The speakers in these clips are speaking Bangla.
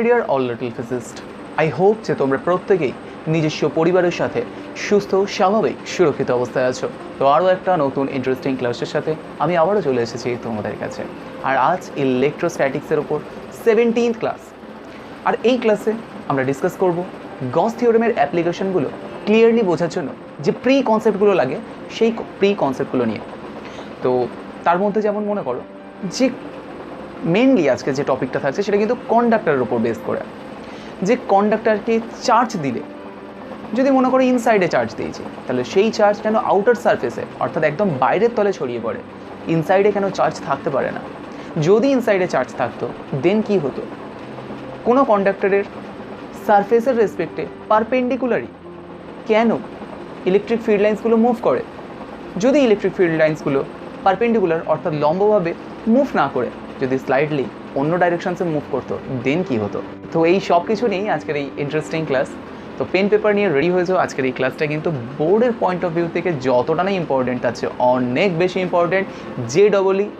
Deer all little physicist, I hope যে তোমরা প্রত্যেকেই নিজস্ব পরিবারের সাথে সুস্থ, স্বাভাবিক, সুরক্ষিত অবস্থায় আছো। তো আরও একটা নতুন ইন্টারেস্টিং ক্লাসের সাথে আমি আবারও চলে এসেছি তোমাদের কাছে। আর আজ ইলেকট্রোস্ট্যাটিক্সের ওপর 17th ক্লাস। আর এই ক্লাসে আমরা ডিসকাস করব গস থিওরেমের অ্যাপ্লিকেশনগুলো ক্লিয়ারলি বোঝার জন্য যে প্রি কনসেপ্টগুলো লাগে সেই প্রি কনসেপ্টগুলো নিয়ে। তো তার মধ্যে যেমন মনে করো যে মেনলি আজকে যে টপিকটা থাকছে সেটা কিন্তু কন্ডাক্টরের ওপর বেস করে, যে কন্ডাক্টরকে চার্জ দিলে, যদি মনে করো ইনসাইডে চার্জ দিয়েছি, তাহলে সেই চার্জ কেন আউটার সারফেসে অর্থাৎ একদম বাইরের তলে ছড়িয়ে পড়ে, ইনসাইডে কেন চার্জ থাকতে পারে না? যদি ইনসাইডে চার্জ থাকতো দেন কি হতো? কোনো কন্ডাক্টরের সারফেসের রেসপেক্টে পারপেন্ডিকুলারই কেন ইলেকট্রিক ফিল্ড লাইন্সগুলো মুভ করে? যদি ইলেকট্রিক ফিল্ড লাইন্সগুলো পারপেন্ডিকুলার অর্থাৎ লম্বভাবে মুভ না করে যদি স্লাইডলি অন্য ডাইরেকশনসে মুভ করতো দেন কি হতো? তো এই সব কিছু নিয়েই আজকের এই ইন্টারেস্টিং ক্লাস। তো পেন পেপার নিয়ে রেডি হয়ে যাও। আজকের এই ক্লাসটা কিন্তু বোর্ডের পয়েন্ট অফ ভিউ থেকে যতটা না ইম্পর্টেন্ট আছে, অনেক বেশি ইম্পর্টেন্ট JEE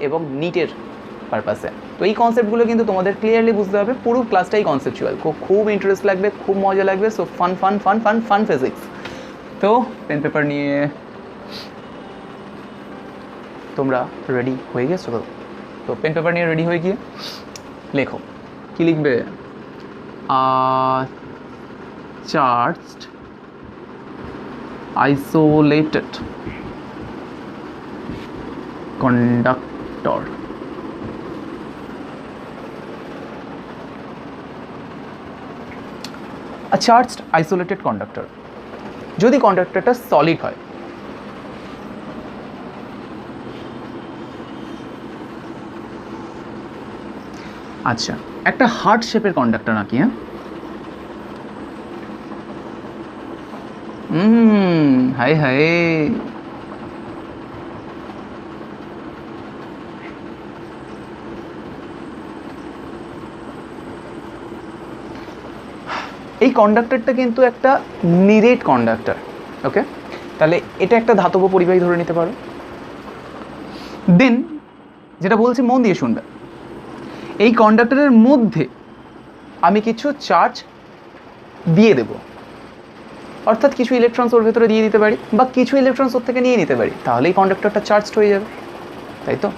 এবং নিটের পারপাসে। তো এই কনসেপ্টগুলো কিন্তু তোমাদের ক্লিয়ারলি বুঝতে হবে। পুরো ক্লাসটাই কনসেপচুয়াল, খুব ইন্টারেস্ট লাগবে, খুব মজা লাগবে। So fun fun fun fun fun physics. তো পেন পেপার নিয়ে তোমরা রেডি হয়ে গেছো? তো পেন পেপার নিয়ে রেডি হয়ে গিয়ে লেখো। কি লিখবে? Charged isolated conductor. A charged isolated conductor, যদি কন্ডাক্টরটা সলিড হয়, আচ্ছা একটা হার্ট শেপের কন্ডাক্টর নাকি? হাই হাই, এই কন্ডাক্টরটা কিন্তু একটা নিরেট কন্ডাক্টর। ওকে, তাহলে এটা একটা ধাতব পরিবাহী ধরে নিতে পারো। দেন যেটা বলছি মন দিয়ে শুনবে, এই কন্ডাক্টরের মধ্যে আমি কিছু চার্জ দিয়ে দেব, অর্থাৎ কিছু ইলেকট্রনস ওর ভেতরে দিয়ে দিতে পারি বা কিছু ইলেকট্রনস ওর থেকে নিয়ে নিতে পারি, তাহলে এই কন্ডাক্টরটা চার্জড হয়ে যাবে, তাই তো?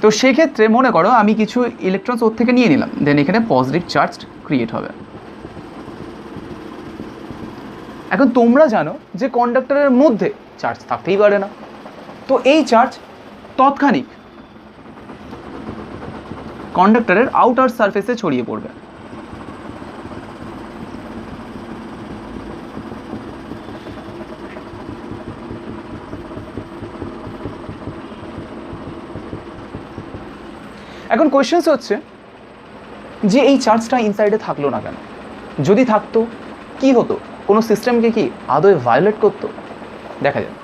তো সেক্ষেত্রে মনে করো আমি কিছু ইলেকট্রনস ওর থেকে নিয়ে নিলাম, দেন এখানে পজিটিভ চার্জ ক্রিয়েট হবে। এখন তোমরা জানো যে কন্ডাক্টরের মধ্যে চার্জ থাকতেই পারে না, তো এই চার্জ তৎক্ষণিক কন্ডাক্টরের আউটার সারফেসে ছড়িয়ে পড়বে। এখন কোয়েশ্চেন্স হচ্ছে যে এই চার্জটা ইনসাইডে থাকলো না কেন? যদি থাকতো কি হতো? কোনো সিস্টেমকে কি আদৌ ভায়োলেট করতো? দেখা যায়।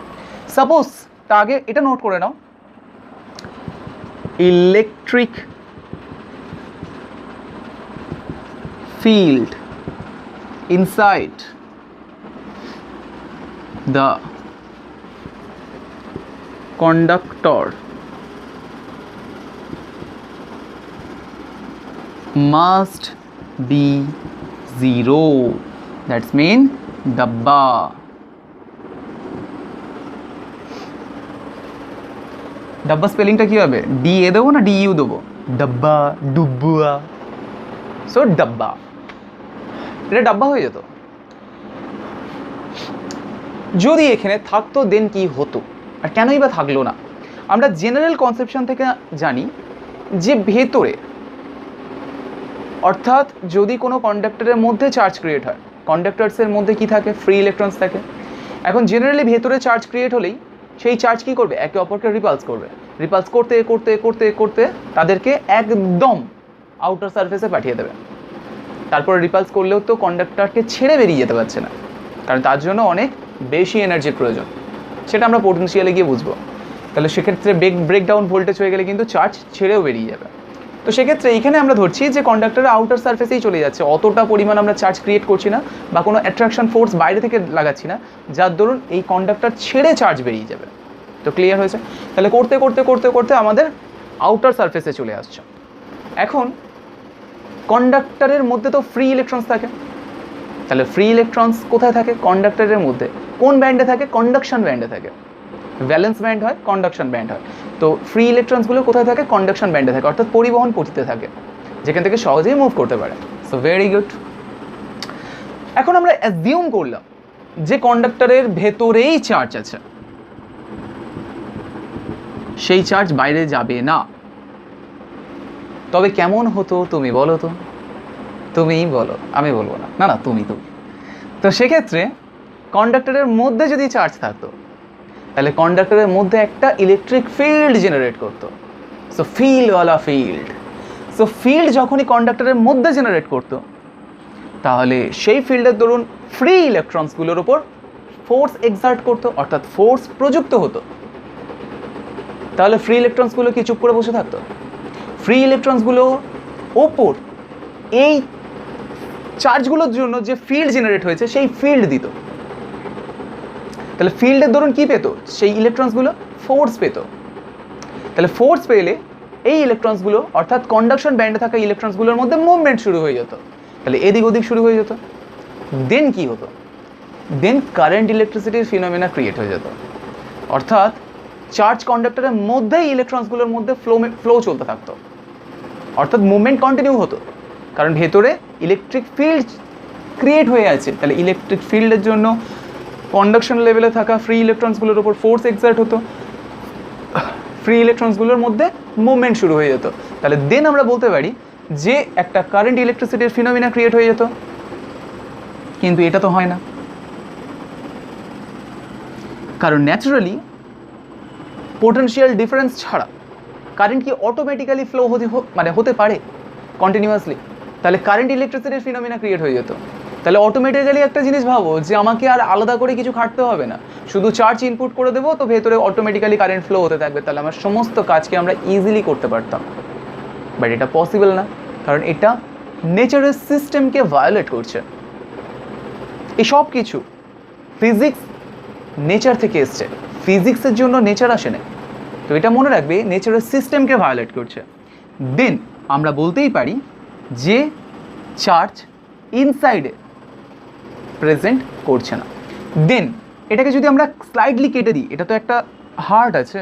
সাপোজ তা আগে এটা নোট করে নাও, electric field inside the conductor must be 0. That's mean dabba. ডাব্বা স্পেলিংটা কি হবে? DA দেবো না DU দেবো? ডাব্বা, ডুব্বুয়া। সো ডাব্বা, এটা ডাব্বা হয়ে যেত। যদি এখানে থাকতো দেন কি হতো? আর কেনই বা থাকলো না? আমরা জেনারেল কনসেপশন থেকে জানি যে ভেতরে, অর্থাৎ যদি কোনো কন্ডাক্টরের মধ্যে চার্জ ক্রিয়েট হয়, কন্ডাক্টরসের মধ্যে কি থাকে? ফ্রি ইলেকট্রনস থাকে। এখন জেনারেলি ভেতরে চার্জ ক্রিয়েট হলেই সেই চার্জ কী করবে? একে অপরকে রিপালস করবে। রিপালস করতে করতে করতে করতে তাদেরকে একদম আউটার সারফেসে পাঠিয়ে দেবে। তারপরে রিপালস করলেও তো কন্ডাক্টরকে ছেড়ে বেরিয়ে যেতে পারছে না, কারণ তার জন্য অনেক বেশি এনার্জির প্রয়োজন। সেটা আমরা পোটেনশিয়ালে গিয়ে বুঝবো। তাহলে সেক্ষেত্রে ব্রেকডাউন ভোল্টেজ হয়ে গেলে কিন্তু চার্জ ছেড়েও বেরিয়ে যাবে। তো সেক্ষেত্রে এইখানে আমরা ধরছি যে কন্ডাক্টরের আউটার সারফেসেই চলে যাচ্ছে, অতটা পরিমাণ আমরা চার্জ ক্রিয়েট করছি না বা কোনো অ্যাট্রাকশন ফোর্স বাইরে থেকে লাগাচ্ছি না, যার দরুন এই কন্ডাক্টর ছেড়ে চার্জ বেরিয়ে যাবে। তো ক্লিয়ার হয়েছে? তাহলে করতে করতে করতে করতে আমাদের আউটার সারফেসে চলে আসছে। এখন কন্ডাক্টরের মধ্যে তো ফ্রি ইলেকট্রনস থাকে, তাহলে ফ্রি ইলেকট্রনস কোথায় থাকে? কন্ডাক্টরের মধ্যে। কোন ব্যান্ডে থাকে? কন্ডাকশন ব্যান্ডে থাকে। ভ্যালেন্স ব্যান্ড হয়, কন্ডাকশন ব্যান্ড হয়। তো ফ্রি ইলেকট্রনসগুলো কোথায় থাকে? কন্ডাকশন ব্যান্ডে থাকে, অর্থাৎ পরিবহন পথিতে থাকে, যেখান থেকে সহজেই মুভ করতে পারে। So very good. এখন আমরা অ্যাজিউম করলাম যে কন্ডাক্টরের ভেতরেই চার্জ আছে, সেই চার্জ বাইরে যাবে না। তবে কেমন হতো তুমি বলো তো? তুমিই বলো, আমি বলবো না। না না, তুমি। তো সেক্ষেত্রে কন্ডাক্টরের মধ্যে যদি চার্জ থাকতো, তাহলে কন্ডাক্টরের মধ্যে একটা ইলেকট্রিক ফিল্ড জেনারেট করতো। সো ফিল্ডওয়ালা ফিল্ড। সো ফিল্ড যখনই কন্ডাক্টরের মধ্যে জেনারেট করতো, তাহলে সেই ফিল্ডের দরুন ফ্রি ইলেকট্রনসগুলোর ওপর ফোর্স এক্সার্ট করতো, অর্থাৎ ফোর্স প্রযুক্ত হতো। তাহলে ফ্রি ইলেকট্রনসগুলো কি চুপ করে বসে থাকতো? ফ্রি ইলেকট্রনসগুলোর ওপর এই চার্জগুলোর জন্য যে ফিল্ড জেনারেট হয়েছে সেই ফিল্ড দিত। তাহলে ফিল্ডের দরুন কি পেত? সেই ইলেকট্রনসগুলো ফোর্স পেত। তাহলে ফোর্স পেলে এই ইলেকট্রনসগুলো, অর্থাৎ কন্ডাকশন ব্যান্ডে থাকা ইলেকট্রনসগুলোর মধ্যে মুভমেন্ট শুরু হয়ে যেত। তাহলে এদিক ওদিক শুরু হয়ে যেত। দেন কি হতো? দেন কারেন্ট ইলেকট্রিসিটির ফিনোমেনা ক্রিয়েট হয়ে যেত, অর্থাৎ চার্জ কন্ডাক্টরের মধ্যেই ইলেকট্রনসগুলোর মধ্যে ফ্লো চলতে থাকতো, অর্থাৎ মুভমেন্ট কন্টিনিউ হতো, কারণ ভেতরে ইলেকট্রিক ফিল্ড ক্রিয়েট হয়ে আছে। তাহলে ইলেকট্রিক ফিল্ডের জন্য কন্ডাকশন লেভেলে থাকা ফ্রি ইলেকট্রনসগুলোর উপর ফোর্স এক্সার্ট হতো, ফ্রি ইলেকট্রনসগুলোর মধ্যে মুভমেন্ট শুরু হয়ে যেত। তাহলে দেন আমরা বলতে পারি যে একটা কারেন্ট ইলেকট্রিসিটির ফিনোমেনা ক্রিয়েট হয়ে যেত। কিন্তু এটা তো হয় না, কারণ ন্যাচারালি পোটেনশিয়াল ডিফারেন্স ছাড়া কারেন্ট কি অটোমেটিক্যালি ফ্লো হতে পারে কন্টিনিউয়াসলি? তাহলে কারেন্ট ইলেকট্রিসিটির ফিনোমেনা ক্রিয়েট হয়ে যেত। তাহলে অটোমেটিক্যালি একটা জিনিস ভাবো যে আমাকে আর আলাদা করে কিছু খাটতে হবে না, শুধু চার্জ ইনপুট করে দেবো, তো ভেতরে অটোমেটিক্যালি কারেন্ট ফ্লো হতে থাকবে। তাহলে আমার সমস্ত কাজকে আমরা ইজিলি করতে পারতাম। বাট এটা পসিবল না, কারণ এটা নেচারের সিস্টেমকে ভায়োলেট করছে। এই সব কিছু ফিজিক্স নেচার থেকে এসছে, ফিজিক্সের জন্য নেচার আসে না। তো এটা মনে রাখবে, নেচারের সিস্টেমকে ভায়োলেট করছে। দেন আমরা বলতেই পারি যে চার্জ ইনসাইডে প্রেজেন্ট করছে না। দেন এটাকে যদি আমরা স্লাইডলি কেটে দিই, এটা তো একটা হার্ট আছে,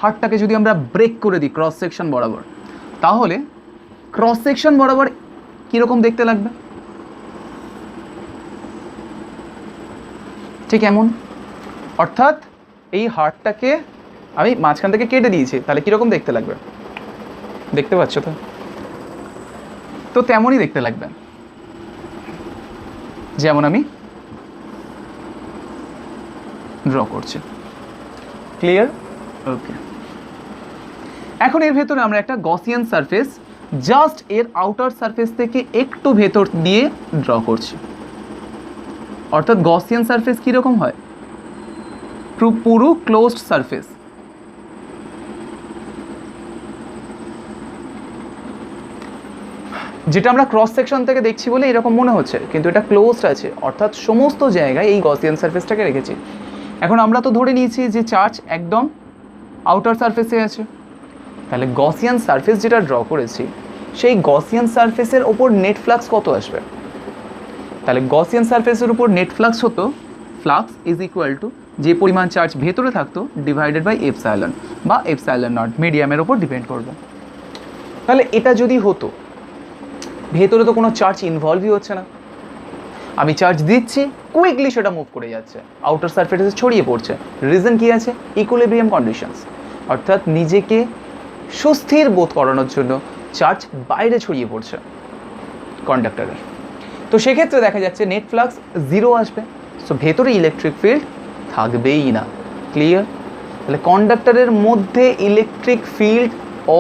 হার্টটাকে যদি আমরা ব্রেক করে দিই ক্রস সেকশন বরাবর, তাহলে ক্রস সেকশন বরাবর কীরকম দেখতে লাগবে? ঠিক এমন। অর্থাৎ এই হার্টটাকে আমি মাঝখান থেকে কেটে দিয়েছি, তাহলে কীরকম দেখতে লাগবে? দেখতে পাচ্ছ তো? তো তেমনই দেখতে লাগবে, যেমন আমি ড্র করছি। ক্লিয়ার? ওকে। এখন এর ভেতরে আমরা একটা গসিয়ান সারফেস জাস্ট এর আউটার সারফেস থেকে একটু ভেতর দিয়ে ড্র করছি। অর্থাৎ গসিয়ান সারফেস কীরকম হয়? পুরো ক্লোজড সারফেস। যেটা আমরা ক্রস সেকশন থেকে দেখছি বলে এরকম মনে হচ্ছে, কিন্তু এটা ক্লোজড আছে, অর্থাৎ সমস্ত জায়গায় এই গসিয়ান সারফেসটাকে রেখেছি। এখন আমরা তো ধরে নিয়েছি যে চার্জ একদম আউটার সারফেসে আছে, তাহলে গসিয়ান সারফেস যেটা ড্র করেছি সেই গসিয়ান সারফেসের ওপর নেট ফ্লাক্স কত আসবে? তাহলে গসিয়ান সারফেসের উপর নেট ফ্লাক্স হতো, ফ্লাক্স ইজ ইকুয়াল টু যে পরিমাণ চার্জ ভেতরে থাকতো ডিভাইডেড বাই এপসাইলন, বা এপসাইলন নট মিডিয়ামের ওপর ডিপেন্ড করবে। তাহলে এটা যদি হতো, ভেতরে তো কোনো চার্জ ইনভলভই হচ্ছে না, আমি চার্জ দিচ্ছি, কুইকলি সেটা মুভ করে যাচ্ছে, আউটার সারফেসে ছড়িয়ে পড়ছে। রিজন কি আছে? ইকুইলিব্রিয়াম কন্ডিশনস, অর্থাৎ নিজেকে সুস্থির বোধ করানোর জন্য চার্জ বাইরে ছড়িয়ে পড়ছে কন্ডাক্টরের। তো সেক্ষেত্রে দেখা যাচ্ছে নেট ফ্লাক্স জিরো আসবে, সো ভেতরে ইলেকট্রিক ফিল্ড থাকবেই না। ক্লিয়ার? তাহলে কন্ডাক্টরের মধ্যে ইলেকট্রিক ফিল্ড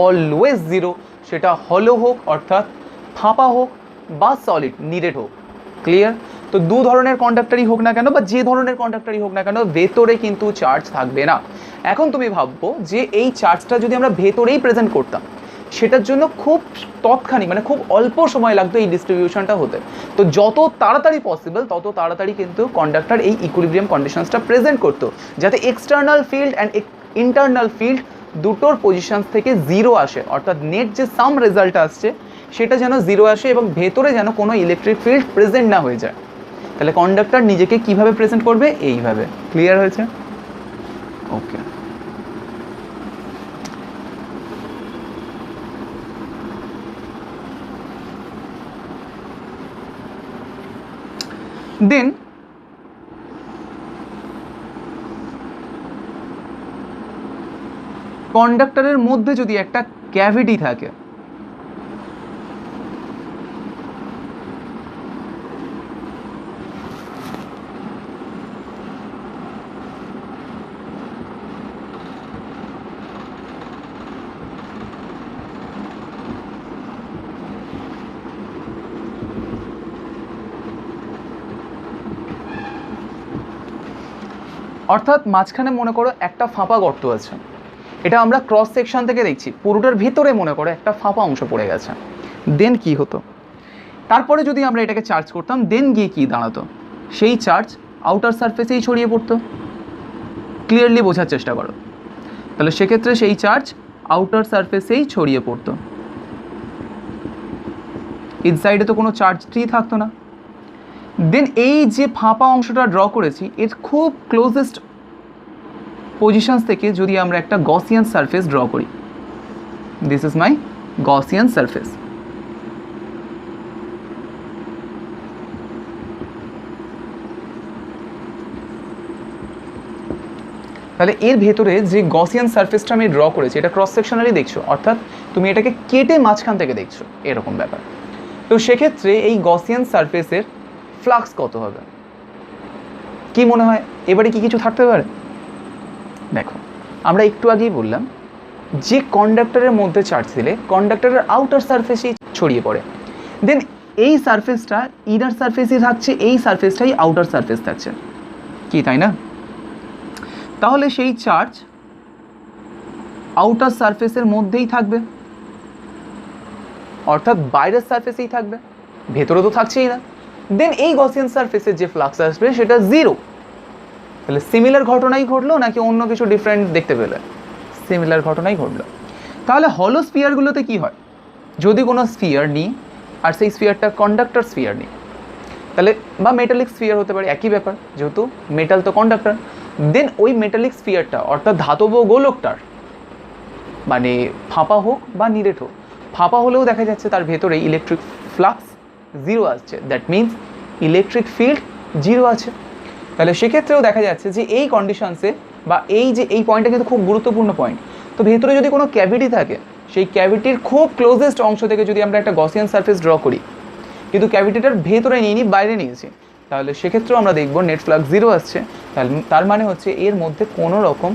অলওয়েজ জিরো, সেটা হলো হোক অর্থাৎ ফাঁপা হোক বা সলিড নিডেড হোক। ক্লিয়ার? তো দু ধরনের কন্ডাক্টরই হোক না কেন বা যে ধরনের কন্ডাক্টরই হোক না কেন, ভেতরে কিন্তু চার্জ থাকবে না। এখন তুমি ভাববো যে এই চার্জটা যদি আমরা ভেতরেই প্রেজেন্ট করতাম, সেটার জন্য খুব তৎক্ষণিক মানে খুব অল্প সময় লাগতো এই ডিস্ট্রিবিউশনটা হতে। তো যত তাড়াতাড়ি পসিবল তত তাড়াতাড়ি কিন্তু কন্ডাক্টর এই ইকুইলিব্রিয়াম কন্ডিশনসটা প্রেজেন্ট করতো, যাতে external field and internal field দুটোর পজিশনস থেকে জিরো আসে, অর্থাৎ নেট যে সাম রেজাল্ট আসছে সেটা যেন জিরো আসে এবং ভেতরে যেন কোনো ইলেকট্রিক ফিল্ড প্রেজেন্ট না হয়ে যায়। তাহলে কন্ডাক্টর নিজেকে কিভাবে প্রেজেন্ট করবে? এইভাবে। ক্লিয়ার হয়েছে? ওকে। দেন কন্ডাক্টরের মধ্যে যদি একটা ক্যাভিটি থাকে, অর্থাৎ মাঝখানে মনে করো একটা ফাঁপা গর্ত আছে, এটা আমরা ক্রস সেকশন থেকে দেখছি, পুরোটার ভেতরে মনে করো একটা ফাঁপা অংশ পড়ে গেছে। দেন কি হতো? তারপরে যদি আমরা এটাকে চার্জ করতাম, দেন গিয়ে কি দাঁড়াতো? সেই চার্জ আউটার সারফেসেই ছড়িয়ে পড়তো। ক্লিয়ারলি বোঝার চেষ্টা করো। তাহলে সেক্ষেত্রে সেই চার্জ আউটার সারফেসেই ছড়িয়ে পড়তো, ইনসাইডে তো কোনো চার্জই থাকতো না। দেন এই যে ফাঁপা অংশটা ড্র করেছি, এর খুব ক্লোজেস্ট পজিশনস থেকে যদি আমরা একটা গসিয়ান সারফেস ড্র করি, this is my Gaussian surface. তাহলে এর ভেতরে যে গসিয়ান সারফেসটা আমি ড্র করেছি, এটা ক্রস সেকশনালি দেখছো, অর্থাৎ তুমি এটাকে কেটে মাঝখান থেকে দেখছো, এরকম ব্যাপার। তো সেক্ষেত্রে এই গসিয়ান সারফেসের ফ্লাক্স কত হবে কি মনে হয়? এবারে কি কিছু থাকতে পারে? দেখো, আমরা একটু আগেই বললাম যে কন্ডাক্টরের মধ্যে চার্জ দিলে কন্ডাক্টরের আউটার সারফেসেই ছড়িয়ে পড়ে। দেন এই সারফেসটা ইনার সারফেসই থাকছে, এই সারফেসটাই আউটার সারফেস থাকছে, কি তাই না? তাহলে সেই চার্জ আউটার সারফেসের মধ্যেই থাকবে, অর্থাৎ বাইরের সারফেসেই থাকবে, ভেতরে তো থাকছেই না। দেন এই গসিয়ান সারফেসের যে ফ্লাক্স আসবে সেটা জিরো। তাহলে সিমিলার ঘটনাই ঘটলো নাকি অন্য কিছু ডিফারেন্ট দেখতে পেলে? সিমিলার ঘটনাই ঘটলো। তাহলে হলো স্ফিয়ারগুলোতে কি হয়? যদি কোনো স্ফিয়ার নিই আর সেই স্ফিয়ারটা কন্ডাক্টর স্ফিয়ার নিই, তাহলে বা মেটালিক স্ফিয়ার হতে পারে, একই ব্যাপার, যেহেতু মেটাল তো কন্ডাক্টর। দেন ওই মেটালিক স্ফিয়ারটা অর্থাৎ ধাতব গোলকটার মানে ফাঁপা হোক বা নিরেট হোক, ফাঁপা হলেও দেখা যাচ্ছে তার ভেতরে ইলেকট্রিক ফ্লাক্স জিরো আসছে, that means electric field zero আছে। তাহলে সেক্ষেত্রেও দেখা যাচ্ছে যে এই কন্ডিশনসে বা এই পয়েন্টটা কিন্তু খুব গুরুত্বপূর্ণ পয়েন্ট। তো ভেতরে যদি কোনো ক্যাভিটি থাকে, সেই ক্যাভিটির খুব ক্লোজেস্ট অংশ থেকে যদি আমরা একটা গসিয়ান সারফেস ড্র করি, কিন্তু ক্যাভিটিটার ভেতরে নিইনি, বাইরে নিয়েছি, তাহলে সেক্ষেত্রেও আমরা দেখব নেট ফ্লাক্স জিরো আসছে। তার মানে হচ্ছে এর মধ্যে কোনো রকম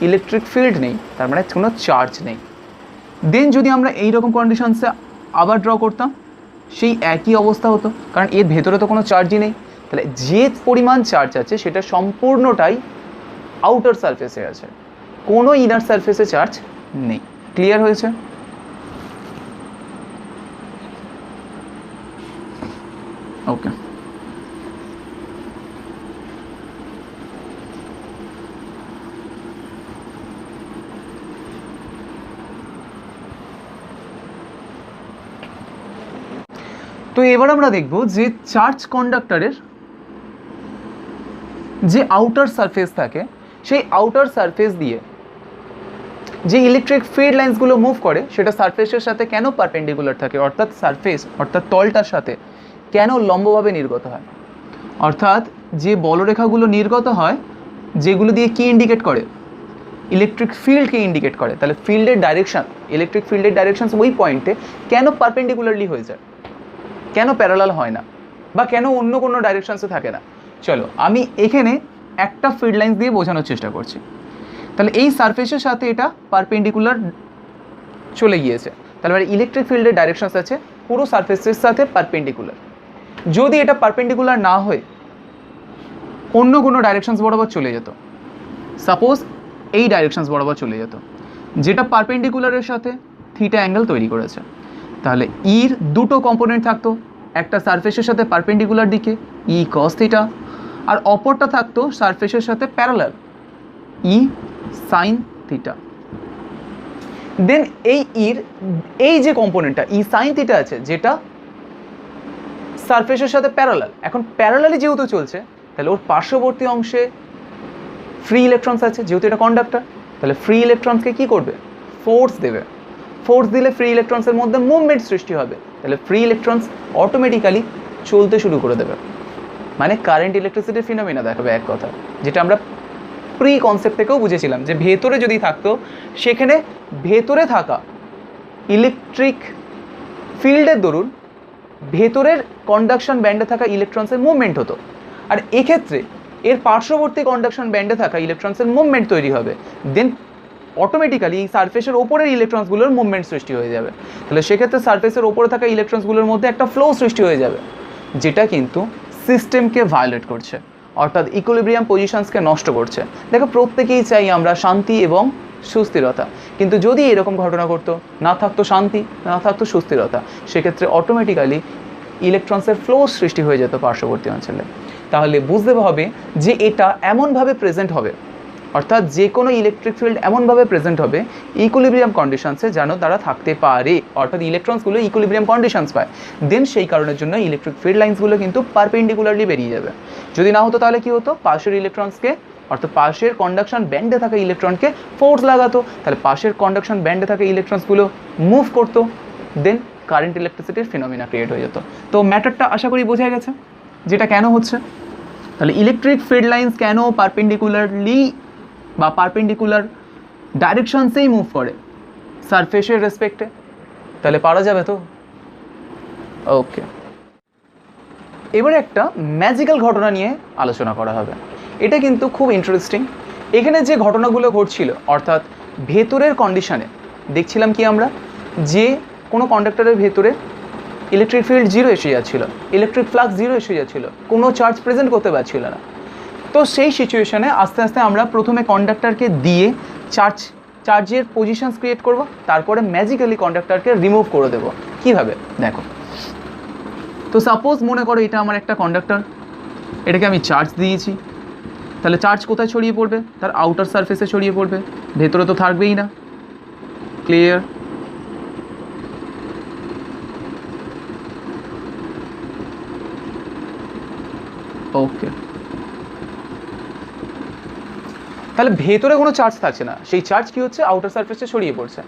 ইলেকট্রিক ফিল্ড নেই, তার মানে কোনো চার্জ নেই। দেন যদি আমরা এই রকম কন্ডিশনসে আবার ড্র করতাম, সেই একই অবস্থা হতো, কারণ এর ভেতরে তো কোনো চার্জই নেই। তাহলে যে পরিমাণ চার্জ আছে সেটা সম্পূর্ণটাই আউটার সারফেসে আছে, কোনো ইনার সারফেসে চার্জ নেই। ক্লিয়ার হয়েছে? ওকে। তো এবার আমরা দেখব যে চার্জ কন্ডাক্টরের যে আউটার সারফেস থাকে, সেই আউটার সারফেস দিয়ে যে ইলেকট্রিক ফিল্ড লাইন্সগুলো মুভ করে সেটা সারফেসের সাথে কেন পারপেন্ডিকুলার থাকে, অর্থাৎ সারফেস অর্থাৎ তলটার সাথে কেন লম্বভাবে নির্গত হয়। অর্থাৎ যে বলরেখাগুলো নির্গত হয়, যেগুলো দিয়ে কি ইন্ডিকেট করে? ইলেকট্রিক ফিল্ডকে ইন্ডিকেট করে। তাহলে ফিল্ডের ডাইরেকশান, ইলেকট্রিক ফিল্ডের ডাইরেকশান ওই পয়েন্টে কেন পারপেন্ডিকুলারলি হয়ে যায়, কেন প্যারালাল হয় না, বা কেন অন্য কোনো ডাইরেকশানসে থাকে না? চলো আমি এখানে একটা ফিল্ড লাইন্স দিয়ে বোঝানোর চেষ্টা করছি। তাহলে এই সারফেসের সাথে এটা পারপেন্ডিকুলার চলে গিয়েছে, তাহলে ইলেকট্রিক ফিল্ডের ডাইরেকশানস আছে পুরো সারফেসের সাথে পারপেন্ডিকুলার। যদি এটা পারপেন্ডিকুলার না হয়ে অন্য কোনো ডাইরেকশানস বরাবর চলে যেত, সাপোজ এই ডাইরেকশানস বরাবর চলে যেত, যেটা পারপেন্ডিকুলারের সাথে থিটা অ্যাঙ্গেল তৈরি করেছে, তাহলে ইর দুটো কম্পোনেন্ট থাকতো, একটা সারফেসের সাথে পারপেন্ডিকুলার দিকে ই কস থিটা, আর অপরটা থাকতো সারফেসের সাথে প্যারালাল ই সাইন থিটা। দেন এই যে কম্পোনেন্টটা ই সাইন থিটা আছে, যেটা সারফেসের সাথে প্যারালাল, এখন প্যারালালি যেহেতু চলছে তাহলে ওর পার্শ্ববর্তী অংশে ফ্রি ইলেকট্রনস আছে, যেহেতু এটা কন্ডাক্টর, তাহলে ফ্রি ইলেকট্রনসকে কি করবে, ফোর্স দেবে। ফোর্স দিলে ফ্রি ইলেকট্রনসের মধ্যে মুভমেন্ট সৃষ্টি হবে, তাহলে ফ্রি ইলেকট্রনস অটোমেটিক্যালি চলতে শুরু করে দেবে, মানে কারেন্ট ইলেকট্রিসিটির ফিনোমিনা দেখাবে এক কথা, যেটা আমরা প্রি কনসেপ্ট থেকেও বুঝেছিলাম যে ভেতরে যদি থাকতো সেখানে ভেতরে থাকা ইলেকট্রিক ফিল্ডের দরুন ভেতরের কন্ডাকশন ব্যান্ডে থাকা ইলেকট্রনসের মুভমেন্ট হতো, আর এক্ষেত্রে এর পার্শ্ববর্তী কন্ডাকশন ব্যান্ডে থাকা ইলেকট্রনসের মুভমেন্ট তৈরি হবে, দেন অটোমেটিক্যালি এই সারফেসের ওপরের ইলেকট্রনসগুলোর মুভমেন্ট সৃষ্টি হয়ে যাবে, তাহলে সেক্ষেত্রে সারফেসের ওপরে থাকা ইলেকট্রনসগুলোর মধ্যে একটা ফ্লো সৃষ্টি হয়ে যাবে, যেটা কিন্তু সিস্টেমকে ভায়োলেট করছে, অর্থাৎ ইকুইলিব্রিয়াম পজিশনসকে নষ্ট করছে। দেখো প্রত্যেকেই চাই আমরা শান্তি এবং সুস্থিরতা, কিন্তু যদি এরকম ঘটনা ঘটতো, না থাকতো শান্তি, না থাকতো সুস্থিরতা, সেক্ষেত্রে অটোমেটিক্যালি ইলেকট্রনসের ফ্লো সৃষ্টি হয়ে যেত পার্শ্ববর্তী অঞ্চলে। তাহলে বুঝতে হবে যে এটা এমনভাবে প্রেজেন্ট হবে, অর্থাৎ যে কোনো ইলেকট্রিক ফিল্ড এমনভাবে প্রেজেন্ট হবে ইকুইলিব্রিয়াম কন্ডিশনসে যেন তারা থাকতে পারে, অর্থাৎ ইলেকট্রনসগুলো ইকুইলিব্রিয়াম কন্ডিশনস পায়, দেন সেই কারণের জন্য ইলেকট্রিক ফিল্ড লাইন্সগুলো কিন্তু পারপেন্ডিকুলারলি বেরিয়ে যাবে। যদি না হতো তাহলে কি হতো, পাশের ইলেকট্রনসকে, অর্থাৎ পাশের কন্ডাকশন ব্যান্ডে থাকা ইলেকট্রনকে ফোর্স লাগাতো, তাহলে পাশের কন্ডাকশন ব্যান্ডে থাকা ইলেকট্রনসগুলো মুভ করতো, দেন কারেন্ট ইলেকট্রিসিটির ফিনোমিনা ক্রিয়েট হয়ে যেত। তো ম্যাটারটা আশা করি বোঝা গেছে যেটা কেন হচ্ছে। তাহলে ইলেকট্রিক ফিল্ড লাইন্স কেন পারপেন্ডিকুলারলি বা পারপেন্ডিকুলার ডাইরেকশনসেই মুভ করে সারফেসের রেসপেক্টে, তাহলে পারা যাবে তো। ওকে, এবারে একটা ম্যাজিক্যাল ঘটনা নিয়ে আলোচনা করা হবে, এটা কিন্তু খুব ইন্টারেস্টিং। এখানে যে ঘটনাগুলো ঘটছিল, অর্থাৎ ভেতরের কন্ডিশনে দেখছিলাম কি আমরা, যে কোনো কন্ডাক্টরের ভেতরে ইলেকট্রিক ফিল্ড জিরো এসে যাচ্ছিলো, ইলেকট্রিক ফ্লাক্স জিরো এসে যাচ্ছিলো, কোনো চার্জ প্রেজেন্ট করতে পারছিল না। তো সেই সিচুয়েশনে আস্তে আস্তে আমরা প্রথমে কন্ডাক্টরকে দিয়ে চার্জের পজিশনস ক্রিয়েট করব, তারপরে ম্যাজিক্যালি কন্ডাক্টরকে রিমুভ করে দেবো। কীভাবে দেখো, তো সাপোজ মনে করো এটা আমার একটা কন্ডাক্টর, এটাকে আমি চার্জ দিয়েছি, তাহলে চার্জ কোথায় ছড়িয়ে পড়বে, তার আউটার সারফেসে ছড়িয়ে পড়বে, ভেতরে তো থাকবেই না। ক্লিয়ার? ওকে, তাহলে ভেতরে কোনো চার্জ থাকছে না, সেই চার্জ কি হচ্ছে, আউটার সারফেসে ছড়িয়ে পড়ছে।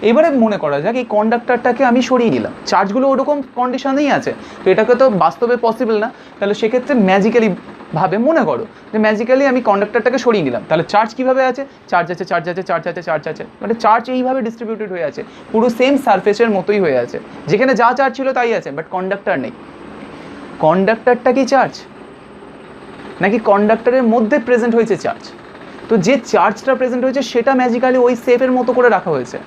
এবারে মনে করা যাক এই কন্ডাক্টরটাকে আমি সরিয়ে নিলাম, চার্জগুলো ওরকম কন্ডিশনেই আছে, তো এটাকে তো বাস্তবে পসিবল না, তাহলে সেক্ষেত্রে ম্যাজিক্যালি ভাবে মনে করো যে ম্যাজিক্যালি আমি কন্ডাক্টরটাকে সরিয়ে নিলাম, তাহলে চার্জ কীভাবে আছে, চার্জ আছে, চার্জ আছে, চার্জ আছে, চার্জ আছে, মানে চার্জ এইভাবে ডিস্ট্রিবিউটেড হয়ে আছে, পুরো সেম সারফেসের মতোই হয়ে আছে, যেখানে যা চার্জ ছিল তাই আছে, বাট কন্ডাক্টর নেই। কন্ডাক্টরটা কি চার্জ, নাকি কন্ডাক্টরের মধ্যে প্রেজেন্ট হয়েছে চার্জ? তো যে চার্জটা প্রেজেন্ট হয়েছে সেটা ম্যাজিক্যালি ওই শেপের মতো করে রাখা হয়েছে,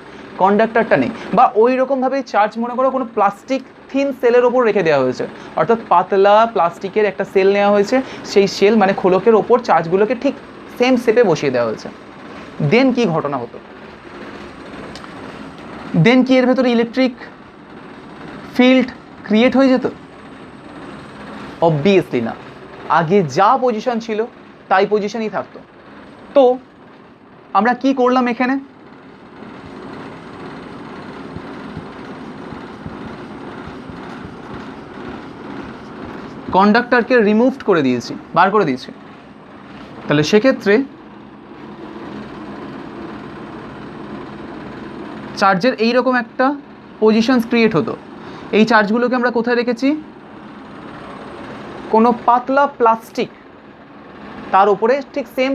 কন্ডাক্টরটা নেই। বা ওই রকমভাবে চার্জ মনে করো কোনো প্লাস্টিক থিন সেলের ওপর রেখে দেওয়া হয়েছে, অর্থাৎ পাতলা প্লাস্টিকের একটা সেল নেওয়া হয়েছে, সেই সেল মানে খোলকের ওপর চার্জগুলোকে ঠিক সেম শেপে বসিয়ে দেওয়া হয়েছে। দেন কি ঘটনা হতো, দেন কি এর ভেতরে ইলেকট্রিক ফিল্ড ক্রিয়েট হয়ে যেত? অবভিয়াসলি না, আগে যা পজিশন ছিল তাই পজিশনই থাকতো। তো আমরা কি করলাম এখানে, কন্ডাক্টরকে রিমুভড করে দিয়েছি, বার করে দিয়েছি, তাহলে সেক্ষেত্রে চার্জের এইরকম একটা পজিশনস ক্রিয়েট হতো। এই চার্জগুলোকে আমরা কোথায় রেখেছি, কোনো পাতলা প্লাস্টিক তার উপরে ঠিক সেম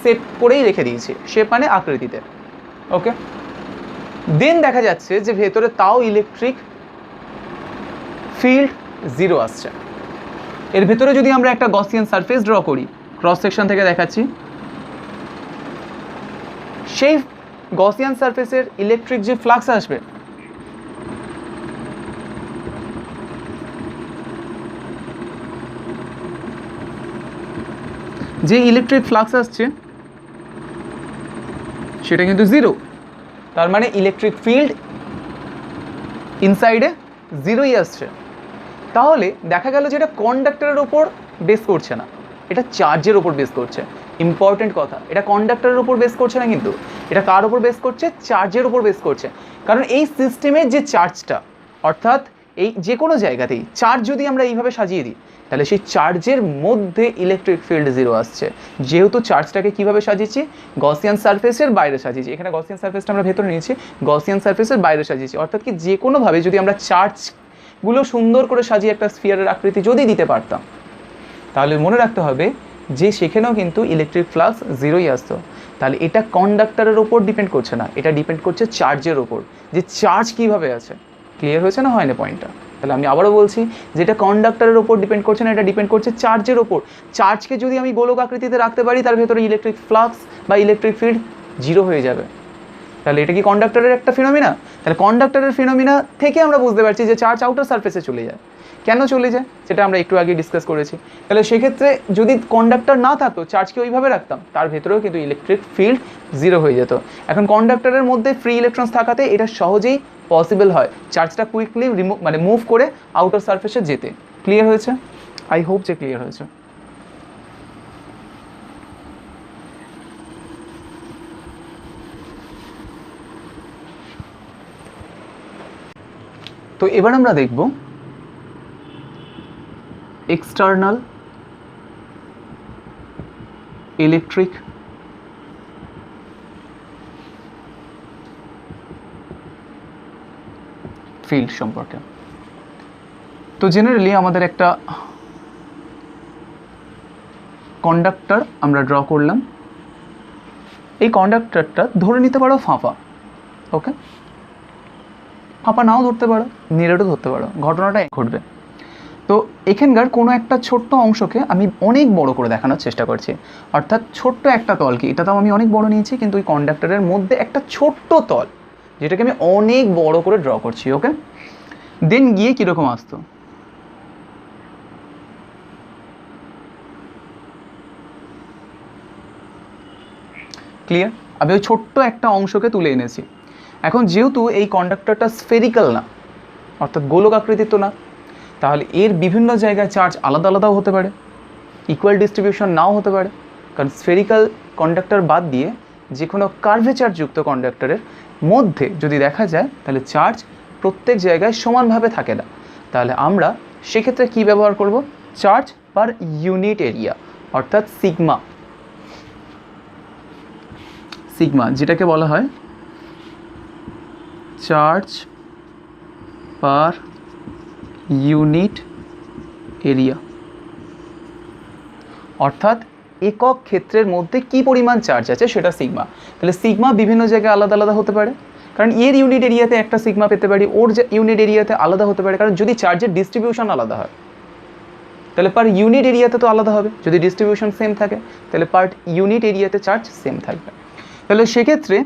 শেপ করেই রেখে দিয়েছি, শেপ মানে আকৃতিতে। ওকে, দেন দেখা যাচ্ছে যে ভেতরে তাও ইলেকট্রিক ফিল্ড জিরো আসছে। এর ভেতরে যদি আমরা একটা গসিয়ান সারফেস ড্র করি, ক্রস সেকশন থেকে দেখাচ্ছি, সেই গসিয়ান সারফেসের ইলেকট্রিক যে ফ্লাক্স আসবে, যে ইলেকট্রিক ফ্লাক্স আসছে সেটা কিন্তু জিরো, তার মানে ইলেকট্রিক ফিল্ড ইনসাইডে জিরোই আসছে। তাহলে দেখা গেল যে এটা কন্ডাক্টরের ওপর বেস করছে না, এটা চার্জের ওপর বেস করছে। ইম্পর্টেন্ট কথা, এটা কন্ডাক্টরের উপর বেস করছে না, কিন্তু এটা কার উপর বেস করছে? চার্জের উপর বেস করছে। কারণ এই সিস্টেমের যে চার্জটা, অর্থাৎ এই যে কোনো জায়গাতেই চার্জ যদি আমরা এইভাবে সাজিয়ে দিই, তাহলে সেই চার্জের মধ্যে ইলেকট্রিক ফিল্ড 0 আসছে। যেহেতু চার্জটাকে কীভাবে সাজিয়েছি? গসিয়ান সারফেসের বাইরে সাজিয়েছি। এখানে গসিয়ান সারফেসটা আমরা ভেতরে নিয়েছি, গসিয়ান সারফেসের বাইরে সাজিয়েছি। অর্থাৎ কি যে কোনোভাবে যদি আমরা চার্জগুলো সুন্দর করে সাজিয়ে একটা স্ফিয়ারের আকৃতি যদি দিতে পারতাম, তাহলে মনে রাখতে হবে যে সেখানেও কিন্তু ইলেকট্রিক ফ্লাক্স 0ই আসতো। তাহলে এটা কন্ডাক্টরের ওপর ডিপেন্ড করছে না, এটা ডিপেন্ড করছে চার্জের ওপর, যে চার্জ কীভাবে আছে। ক্লিয়ার হয়েছে না হয় না পয়েন্টটা? তাহলে আমি আবারও বলছি, যেটা কন্ডাক্টরের ওপর ডিপেন্ড করছে না, এটা ডিপেন্ড করছে চার্জের ওপর। চার্জকে যদি আমি গোলক আকৃতিতে রাখতে পারি, তার ভেতরে ইলেকট্রিক ফ্লাক্স বা ইলেকট্রিক ফিল্ড 0 হয়ে যাবে। তাহলে এটা কি কন্ডাক্টরের একটা ফিনোমিনা? তাহলে কন্ডাক্টরের ফিনোমিনা থেকে আমরা বুঝতে পারছি যে চার্জ আউটার সারফেসে চলে যায়। কেন চলে যায় সেটা আমরা একটু আগে ডিসকাস করেছি। তাহলে সেক্ষেত্রে যদি কন্ডাক্টর না থাকতো, চার্জকে ওইভাবে রাখতাম, তার ভেতরেও কিন্তু ইলেকট্রিক ফিল্ড 0 হয়ে যেত। এখন কন্ডাক্টরের মধ্যে ফ্রি ইলেকট্রনস থাকাতে এটা সহজেই পসিবল হয় চার্জটা কুইকলি মুভ করে আউটার সারফেসে যেতে। ক্লিয়ার হয়েছে? আই হোপ যে ক্লিয়ার হয়েছে। তো এবার আমরা দেখব এক্সটার্নাল ইলেকট্রিক ফিল্ড সম্পর্কে। তো জেনারেলি আমাদের একটা কন্ডাক্টর আমরা ড্র করলাম। এই কন্ডাক্টরটা ধরে নিতে পারো ফাঁপা, ওকে? ফাঁপা নাও ধরতে পারো, নিরেটও ধরতে পারো, ঘটনাটা ঘটবে। তো এখানকার কোনো একটা ছোট্ট অংশকে আমি অনেক বড় করে দেখানোর চেষ্টা করছি। অর্থাৎ ছোট্ট একটা তলকে, এটা তো আমি অনেক বড় নিয়েছি, কিন্তু ওই কন্ডাক্টরের মধ্যে একটা ছোট্ট তল, যেটাকে আমি অনেক বড় করে ড্র করছি, ওকে? দেন গিয়ে কীরকম আসতো? ক্লিয়ার? আমি ওই ছোট্ট একটা অংশকে তুলে এনেছি। এখন যেহেতু এই কন্ডাক্টরটা স্ফেরিক্যাল না, অর্থাৎ গোলক আকৃতির তো না, তাহলে এর বিভিন্ন জায়গায় চার্জ আলাদা আলাদাও হতে পারে, ইকুয়াল ডিস্ট্রিবিউশন নাও হতে পারে। কারণ স্ফেরিক্যাল কন্ডাক্টর বাদ দিয়ে যে কোনো কার্ভেচারযুক্ত কন্ডাক্টরের মধ্যে যদি দেখা যায়, তাহলে চার্জ প্রত্যেক জায়গায় সমানভাবে থাকে না। তাহলে আমরা সেক্ষেত্রে কী ব্যবহার করব? চার্জ পার ইউনিট এরিয়া, অর্থাৎ সিগমা। সিগমা যেটাকে বলা হয় চার্জ পার ইউনিট এরিয়া, অর্থাৎ একক ক্ষেত্রের মধ্যে কি পরিমাণ চার্জ আছে সেটা সিগমা। তাহলে সিগমা বিভিন্ন জায়গায় আলাদা আলাদা হতে পারে, কারণ এর ইউনিট এরিয়াতে একটা সিগমা পেতে পারি, ওর যে ইউনিট এরিয়াতে আলাদা হতে পারে। কারণ যদি চার্জের ডিস্ট্রিবিউশন আলাদা হয়, তাহলে পার ইউনিট এরিয়াতে তো আলাদা হবে। যদি ডিস্ট্রিবিউশন সেম থাকে, তাহলে পার ইউনিট এরিয়াতে চার্জ সেম থাকবে। তাহলে সেক্ষেত্রে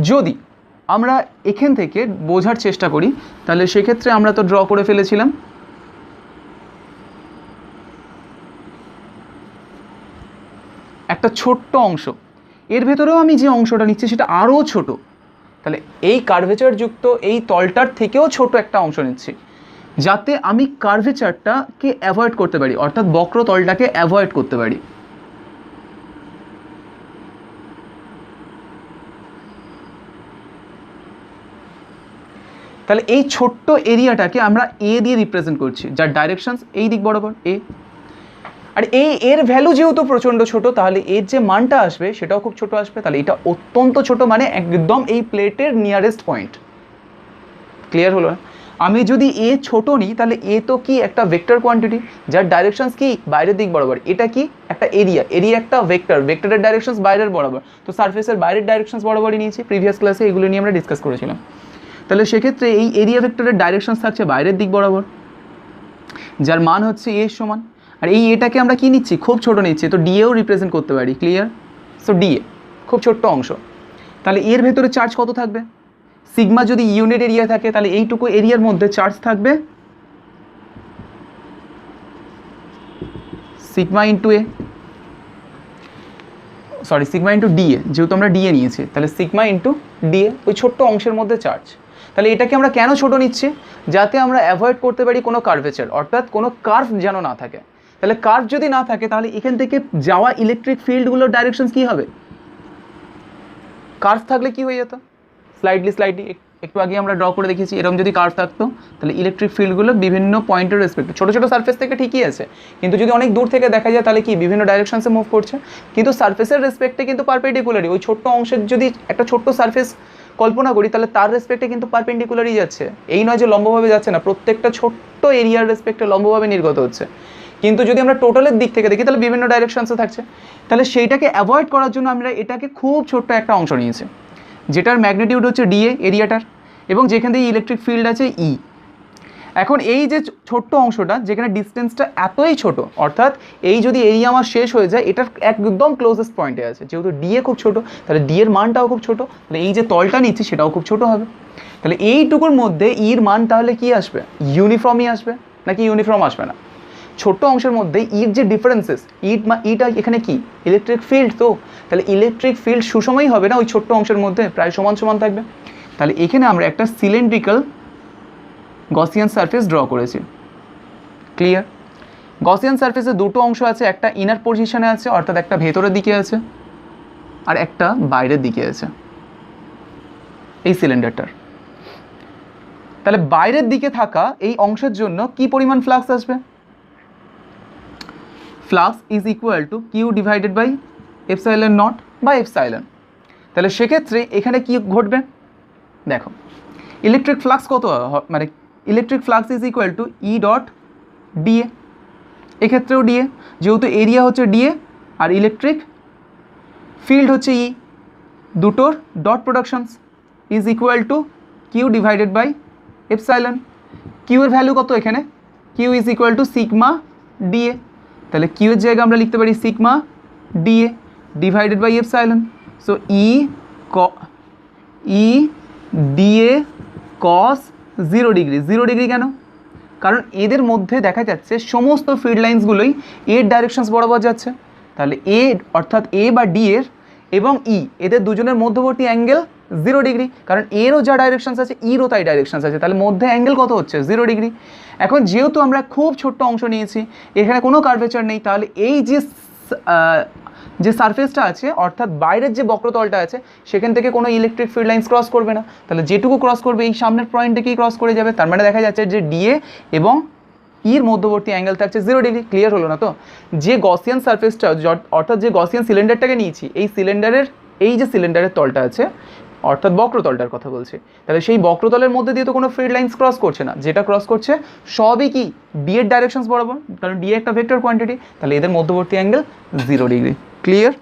যদি আমরা এখান থেকে বোঝার চেষ্টা করি, তাহলে সেক্ষেত্রে আমরা তো ড্র করে ফেলেছিলাম একটা ছোট্ট অংশ। এর ভেতরেও আমি যে অংশটা নিচ্ছি সেটা আরও ছোট। তাহলে এই কার্ভেচারযুক্ত এই তলটার থেকেও ছোট একটা অংশ নিচ্ছি, যাতে আমি কার্ভেচারটাকে অ্যাভয়েড করতে পারি, অর্থাৎ বক্র তলটাকে অ্যাভয়েড করতে পারি। তাহলে এই ছোট্ট এরিয়াটাকে আমরা এ দিয়ে রিপ্রেজেন্ট করছি, যার ডাইরেকশনস এই দিক বরাবর এ। আর এর ভ্যালু যেহেতু প্রচণ্ড ছোট, তাহলে এর যে মানটা আসবে সেটাও খুব ছোট আসবে। তাহলে এটা অত্যন্ত ছোট, মানে একদম এই প্লেটের নিয়ারেস্ট পয়েন্ট। ক্লিয়ার হলো না? আমি যদি এ ছোট নিই, তাহলে এ তো কি একটা ভেক্টর কোয়ান্টিটি, যার ডাইরেকশনস কি বাইরের দিক বরাবর। এটা কি একটা এরিয়া, এরিয়া একটা ভেক্টর, ভেক্টরের ডাইরেকশনস বাইরের বরাবর। তো সারফেসের বাইরের ডাইরেকশনস বরাবরই নিয়েছি, প্রিভিয়াস ক্লাসে এগুলো নিয়ে আমরা ডিসকাস করেছিলাম। তাহলে সেক্ষেত্রে এই এরিয়া ভেক্টরের ডাইরেকশনস থাকছে বাইরের দিক বরাবর, যার মান হচ্ছে এ সমান। আর এই এটাকে আমরা কি নিচ্ছি? খুব ছোট নিচ্ছি, তো ডিএও রিপ্রেজেন্ট করতে পারি। ক্লিয়ার? সো ডিএ খুব ছোট্ট অংশ। তাহলে এর ভেতরে চার্জ কত থাকবে? সিগমা যদি ইউনিট এরিয়া থাকে, তাহলে এইটুকু এরিয়ার মধ্যে চার্জ থাকবে সিগমা ইন্টু এ, সিগমা ইন্টু ডিএ। যেহেতু আমরা ডিএ নিয়েছি, তাহলে সিগমা ইন্টু ডিএ, ওই ছোট্ট অংশের মধ্যে চার্জ। তাহলে এটাকে আমরা কেন ছোট নিচ্ছি? যাতে আমরা অ্যাভয়েড করতে পারি কোনো কার্ভেচার, অর্থাৎ কোনো কার্ভ যেন না থাকে। তাহলে কার্ভ যদি না থাকে তাহলে এখান থেকে যাওয়া ইলেকট্রিক ফিল্ডগুলোর ডাইরেকশন কী হবে? কার্ভ থাকলে কি হয়ে যেত? স্লাইডলি একটু আগে আমরা ড্র করে দেখেছি, এরকম যদি কার্ভ থাকতো তাহলে ইলেকট্রিক ফিল্ডগুলো বিভিন্ন পয়েন্টের রেসপেক্টে, ছোটো ছোটো সার্ফেস থেকে ঠিকই আছে, কিন্তু যদি অনেক দূর থেকে দেখা যায় তাহলে কি বিভিন্ন ডাইরেকশনসে মুভ করছে, কিন্তু সার্ফেসের রেসপেক্টে কিন্তু পারপেন্ডিকুলারই। ওই ছোট্ট অংশের যদি একটা ছোট্ট সার্ফেস কল্পনা করি তাহলে তার রেসপেক্টে কিন্তু পারপেন্ডিকুলারই যাচ্ছে। এই নয় যে লম্বভাবে যাচ্ছে না, প্রত্যেকটা ছোট্ট এরিয়ার রেসপেক্টে লম্বভাবে নির্গত হচ্ছে। কিন্তু যদি আমরা টোটালের দিক থেকে দেখি তাহলে বিভিন্ন ডাইরেকশনসে থাকছে। তাহলে সেইটাকে অ্যাভয়েড করার জন্য আমরা এটাকে খুব ছোট্ট একটা অংশ নিয়েছি, যেটার ম্যাগনিটিউড হচ্ছে ডিএ এরিয়াটার, এবং যেখান থেকে ইলেকট্রিক ফিল্ড আছে ই। এখন এই যে ছোট্ট অংশটা যেখানে ডিস্টেন্সটা এতই ছোট, অর্থাৎ এই যদি এরিয়া আমার শেষ হয়ে যায় এটার একদম ক্লোজেস্ট পয়েন্টে আছে, যেহেতু ডিএ খুব ছোট তাহলে ডি এর মানটাও খুব ছোট, তাহলে এই যে তলটা নিচ্ছি সেটাও খুব ছোট হবে। তাহলে এইটুকুর মধ্যে ইর মান তাহলে কি আসবে? ইউনিফর্মই আসবে, নাকি ইউনিফর্ম আসবে না? ছোট্ট অংশের মধ্যে ইর যে ডিফারেন্সেস, ইটা এখানে কি ইলেকট্রিক ফিল্ড, তো তাহলে ইলেকট্রিক ফিল্ড সুষমই হবে না ওই ছোট্ট অংশের মধ্যে, প্রায় সমান সমান থাকবে। তাহলে এখানে আমরা একটা সিলিন্ড্রিক্যাল গসিয়ান সারফেস ড্র করেছি। ক্লিয়ার? গসিয়ান সারফেসে দুটো অংশ আছে, একটা ইনার পজিশনে আছে অর্থাৎ একটা ভেতরের দিকে আছে, আর একটা বাইরের দিকে আছে এই সিলিন্ডারটার। তাহলে বাইরের দিকে থাকা এই অংশের জন্য কি পরিমাণ ফ্লাক্স আসবে? Flux is equal to Q divided by epsilon naught বা এপসাইলন। তাহলে সেক্ষেত্রে এখানে কি ঘটবে দেখো, ইলেকট্রিক ফ্লাক্স কত, মানে electric flux is equal to E dot DA, এক্ষেত্রেও ডিএ, যেহেতু এরিয়া হচ্ছে ডিএ আর ইলেকট্রিক ফিল্ড হচ্ছে ই, দুটোর dot productions is equal to Q divided by epsilon. Q এর ভ্যালু কত এখানে? Q is equal to sigma DA, তাহলে কিউ এর জায়গায় আমরা লিখতে পারি sigma DA divided by epsilon. So E DA cos 0 degree. 0 degree কেন? কারণ এদের মধ্যে দেখা যাচ্ছে সমস্ত ফিল্ড লাইন্সগুলোই এর ডাইরেকশনস বরাবর যাচ্ছে। তাহলে এ অর্থাৎ এ বা ডি এর এবং ই এদের দুজনের মধ্যবর্তী অ্যাঙ্গেল 0 ডিগ্রি, কারণ এরও যা ডাইরেকশনস আছে ইরও তাই ডাইরেকশনস আছে, তাহলে মধ্যে অ্যাঙ্গেল কত হচ্ছে? 0 ডিগ্রি। এখন যেহেতু আমরা খুব ছোট্ট অংশ নিয়েছি, এখানে কোনো কার্ভেচার নেই, তাহলে এই যে সারফেসটা আছে অর্থাৎ বাইরের যে বক্রতলটা আছে সেখান থেকে কোনো ইলেকট্রিক ফিল্ড লাইন্স ক্রস করবে না, তাহলে যেটুকু ক্রস করবে এই সামনের পয়েন্টটাকেই ক্রস করে যাবে। তার মানে দেখা যাচ্ছে যে ডিএ এবং ইর মধ্যবর্তী অ্যাঙ্গেল থাকছে 0 ডিগ্রি। ক্লিয়ার হলো না তো? যে গসিয়ান সারফেসটা অর্থাৎ যে গসিয়ান সিলিন্ডারটাকে নিয়েছি, এই সিলিন্ডারের এই যে সিলিন্ডারের তলটা আছে অর্থাৎ বক্রতলটার কথা বলছি, তাহলে সেই বক্রতলের মধ্যে দিয়ে তো কোনো ফিল্ড লাইন্স ক্রস করছে না, যেটা ক্রস করছে সবই কি ডি এর ডাইরেকশনস বরাবর, কারণ ডি একটা ভেক্টর কোয়ান্টিটি, তাহলে এদের মধ্যবর্তী angle 0 degree. Clear?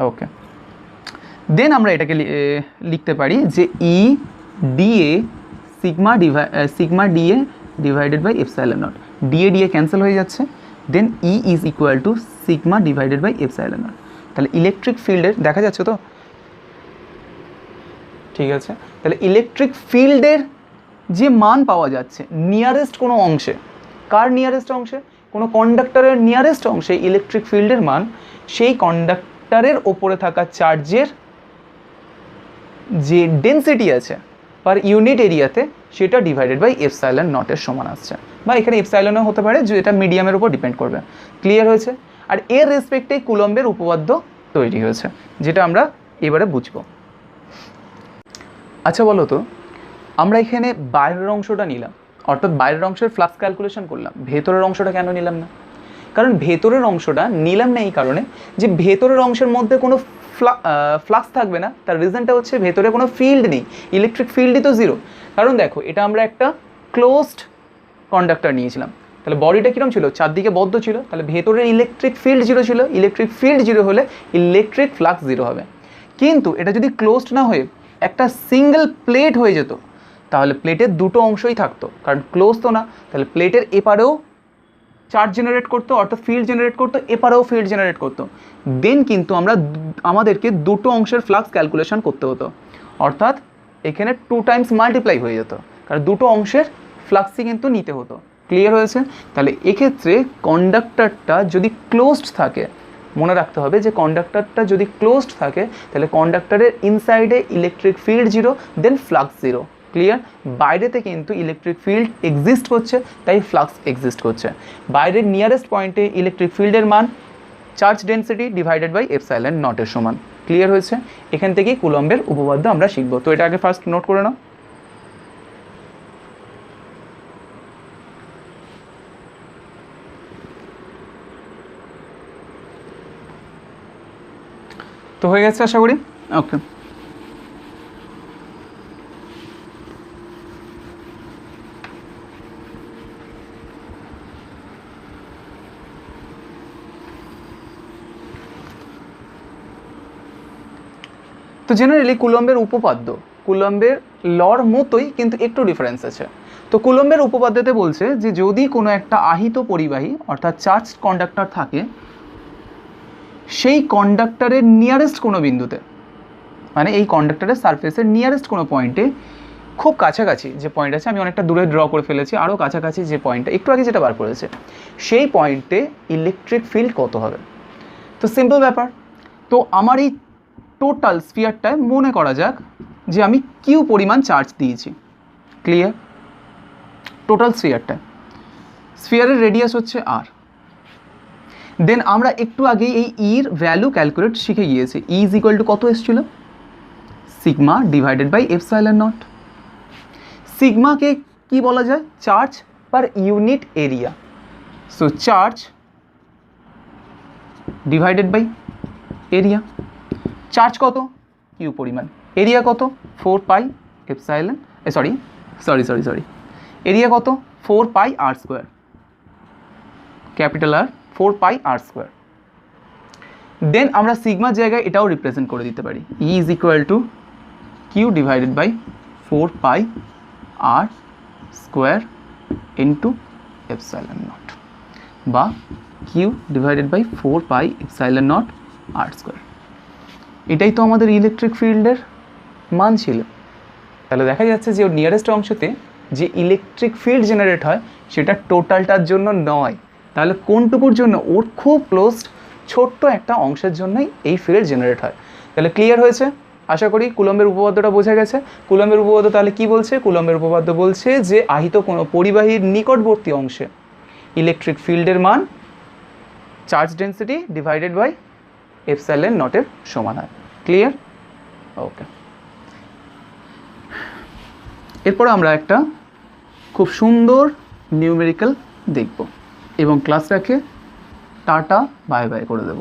Okay, then আমরা এটাকে লিখতে পারি যে E dA sigma DA divided by epsilon naught. DA cancel হয়ে যাচ্ছে, then E is equal to sigma divided by epsilon naught. তাহলে ইলেকট্রিক ফিল্ডের দেখা যাচ্ছে তো? ঠিক আছে, তাহলে ইলেকট্রিক ফিল্ডের যে মান পাওয়া যাচ্ছে নিয়ারেস্ট কোনো অংশে, কার নিয়ারেস্ট অংশে? কোনো কন্ডাক্টরের নিয়ারেস্ট অংশে ইলেকট্রিক ফিল্ডের মান সেই কন্ডাক্টরের ওপরে থাকা চার্জের যে ডেন্সিটি আছে পার ইউনিট এরিয়াতে সেটা ডিভাইডেড বাই এপসাইলন নটের সমান আসছে, বা এখানে এপসাইলনও হতে পারে, যে এটা মিডিয়ামের উপর ডিপেন্ড করবে। ক্লিয়ার হয়েছে? আর এর রেসপেক্টে কুলম্বের উপপাদ্য তৈরি হয়েছে, যেটা আমরা এবারে বুঝবো। আচ্ছা বলো তো, আমরা এখানে বাইরের অংশটা নিলাম অর্থাৎ বাইরের অংশের ফ্লাক্স ক্যালকুলেশন করলাম, ভেতরের অংশটা কেন নিলাম না? কারণ ভেতরের অংশটা নিলাম না এই কারণে যে ভেতরের অংশের মধ্যে কোনো ফ্লাক্স থাকবে না। তার রিজনটা হচ্ছে ভেতরে কোনো ফিল্ড নেই, ইলেকট্রিক ফিল্ডই তো 0। কারণ দেখো এটা আমরা একটা ক্লোজড কন্ডাক্টর নিয়েছিলাম, তাহলে বডিটা কীরকম ছিল? চারদিকে বদ্ধ ছিল, তাহলে ভেতরের ইলেকট্রিক ফিল্ড 0 ছিল, ইলেকট্রিক ফিল্ড 0 হলে ইলেকট্রিক ফ্লাক্স 0 হবে। কিন্তু এটা যদি ক্লোজড না হয়ে একটা সিঙ্গেল প্লেট হয়ে যেত তাহলে প্লেটের দুটো অংশই থাকতো, কারণ ক্লোজ তো না, তাহলে প্লেটের এপারেও চার্জ জেনারেট করতো অর্থাৎ ফিল্ড জেনারেট করতো, এপারেও ফিল্ড জেনারেট করতো। দেন কিন্তু আমাদেরকে দুটো অংশের ফ্লাক্স ক্যালকুলেশন করতে হতো, অর্থাৎ এখানে 2 টাইমস মাল্টিপ্লাই হয়ে যেত, কারণ দুটো অংশের ফ্লাক্সই কিন্তু নিতে হতো। ক্লিয়ার হয়েছে? তাহলে এক্ষেত্রে কন্ডাক্টরটা যদি ক্লোজড থাকে, মনে রাখতে হবে যে কন্ডাক্টরটা যদি ক্লোজড থাকে তাহলে কন্ডাক্টরের ইনসাইডে ইলেকট্রিক ফিল্ড 0 দেন ফ্লাক্স 0। ক্লিয়ার? বাইরেতে কিন্তু ইলেকট্রিক ফিল্ড এক্সিস্ট করছে, তাই ফ্লাক্স এক্সিস্ট করছে। বাইরের নিয়ারেস্ট পয়েন্টে ইলেকট্রিক ফিল্ডের মান charge density divided by epsilon নটের সমান। ক্লিয়ার হয়েছে? এখান থেকেই কুলম্বের উপপাদ্য আমরা শিখব। তো এটা আগে ফার্স্ট নোট করে নাও। তো হয়ে গেছে আশা করি। ওকে, তো জেনারেলি কুলম্বের উপপাদ্য কুলম্বের লর মতোই, কিন্তু একটু ডিফারেন্স আছে। তো কুলম্বের উপপাদ্যতে বলছে যে যদি কোনো একটা আহিত পরিবাহী অর্থাৎ চার্জ কন্ডাক্টর থাকে, সেই কন্ডাক্টরের নিয়ারেস্ট কোনো বিন্দুতে, মানে এই কন্ডাক্টরের সারফেসের নিয়ারেস্ট কোনো পয়েন্টে, খুব কাছাকাছি যে পয়েন্ট আছে, আমি অনেকটা দূরে ড্র করে ফেলেছি, আরও কাছাকাছি যে পয়েন্টটা একটু আগে যেটা বার করেছে, সেই পয়েন্টে ইলেকট্রিক ফিল্ড কত হবে। তো সিম্পল ব্যাপার। তো আমার এই টোটাল স্ফিয়ারটায় মনে করা যাক যে আমি কিউ পরিমাণ চার্জ দিয়েছি। ক্লিয়ার? টোটাল স্ফিয়ারের রেডিয়াস হচ্ছে আর। দেন আমরা একটু আগে এই ইর ভ্যালু ক্যালকুলেট শিখে গিয়েছি। ই ইজ ইকুয়াল টু কত এসেছিল? Sigma divided by epsilon naught. সিগমাকে কি বলা যায়? Charge per unit area. So charge divided by area. Charge কত? কিউ পরিমাণ। এরিয়া কত? 4 পাই এপসাইলন, সরি এরিয়া কত? 4 pi R square, capital R 4 pi R square. Then আমরা সিগমার জায়গায় এটাও রিপ্রেজেন্ট করে দিতে পারি, E is equal to Q divided by 4 pi R square into epsilon naught, বা Q divided by 4 pi epsilon naught R square. এটাই তো আমাদের ইলেকট্রিক ফিল্ডের মান ছিল। তাহলে দেখা যাচ্ছে যে ওর নিয়ারেস্ট অংশতে যে ইলেকট্রিক ফিল্ড জেনারেট হয় সেটা টোটালটার জন্য নয়, তাহলে কোনটুকুর জন্য? ওর খুব ক্লোজ ছোট্ট একটা অংশের জন্যই এই ফিল্ড জেনারেট হয়। তাহলে ক্লিয়ার হয়েছে আশা করি? কুলম্বের উপপাদ্যটা বোঝা গেছে। কুলম্বের উপপাদ্য তাহলে কি বলছে? কুলম্বের উপপাদ্য বলছে যে আহিত কোনো পরিবাহীর নিকটবর্তী অংশে ইলেকট্রিক ফিল্ডের মান charge density divided by epsilon নটের সমান হয়। ক্লিয়ার? ওকে, এরপর আমরা একটা খুব সুন্দর নিউমেরিক্যাল দেখব এবং ক্লাসটাকে টাটা বাই বাই করে দেব।